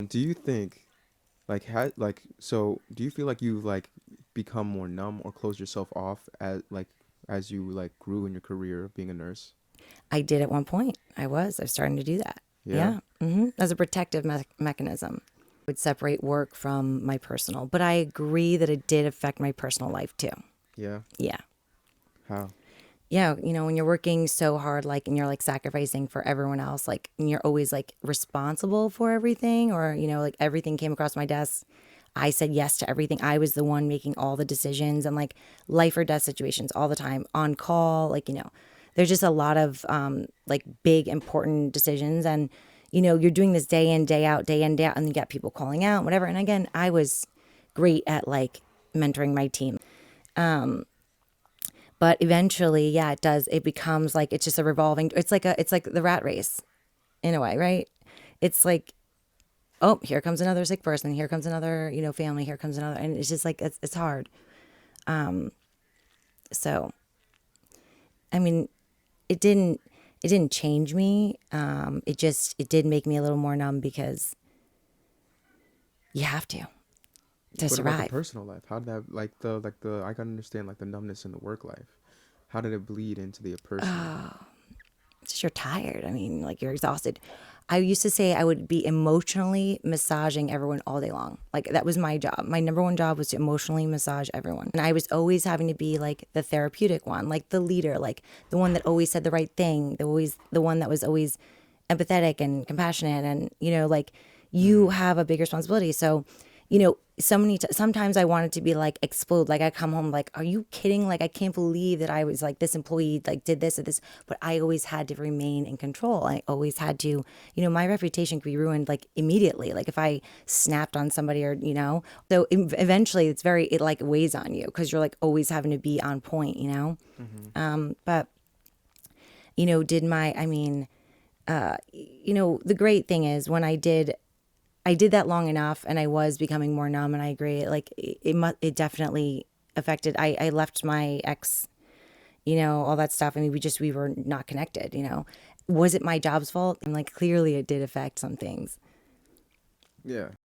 Do you think do you feel like you like become more numb or close yourself off as you like grew in your career of being a nurse? I did at one point. I was starting to do that. Yeah. Yeah. As a protective mechanism. Would separate work from my personal, but I agree that it did affect my personal life too. Yeah. Yeah. How? Yeah, when you're working so hard, like, and you're like sacrificing for everyone else, like, and you're always like responsible for everything, or, like everything came across my desk. I said yes to everything. I was the one making all the decisions and like life or death situations all the time on call. Like, there's just a lot of like big, important decisions. And, you're doing this day in, day out, day in, day out, and you get people calling out, whatever. And again, I was great at like mentoring my team. But eventually, yeah, it does. It becomes like it's just a revolving. It's like the rat race in a way, right? It's like, oh, here comes another sick person. Here comes another, family. Here comes another, and it's just like it's hard. So, I mean, it didn't it didn't change me. It did make me a little more numb because you have to What about the survive. personal life? How did that like the I can understand like the numbness in the work life. How did it bleed into the personal? It's just you're tired. I mean, like you're exhausted. I used to say I would be emotionally massaging everyone all day long. Like that was my job. My number one job was to emotionally massage everyone. And I was always having to be like the therapeutic one, like the leader, like the one that always said the right thing, the one that was always empathetic and compassionate and like you Mm. have a big responsibility. So, sometimes I wanted to be like explode. Like I come home like, are you kidding? Like I can't believe that I was like this employee like did this or this. But I always had to remain in control. I always had to, my reputation could be ruined like immediately. Like if I snapped on somebody or So eventually it like weighs on you because you're like always having to be on point. Mm-hmm. But did my I mean the great thing is when I did that long enough and I was becoming more numb, and I agree like it definitely affected. I left my ex, all that stuff. I mean, we were not connected. Was it my job's fault? I'm like, clearly it did affect some things. Yeah.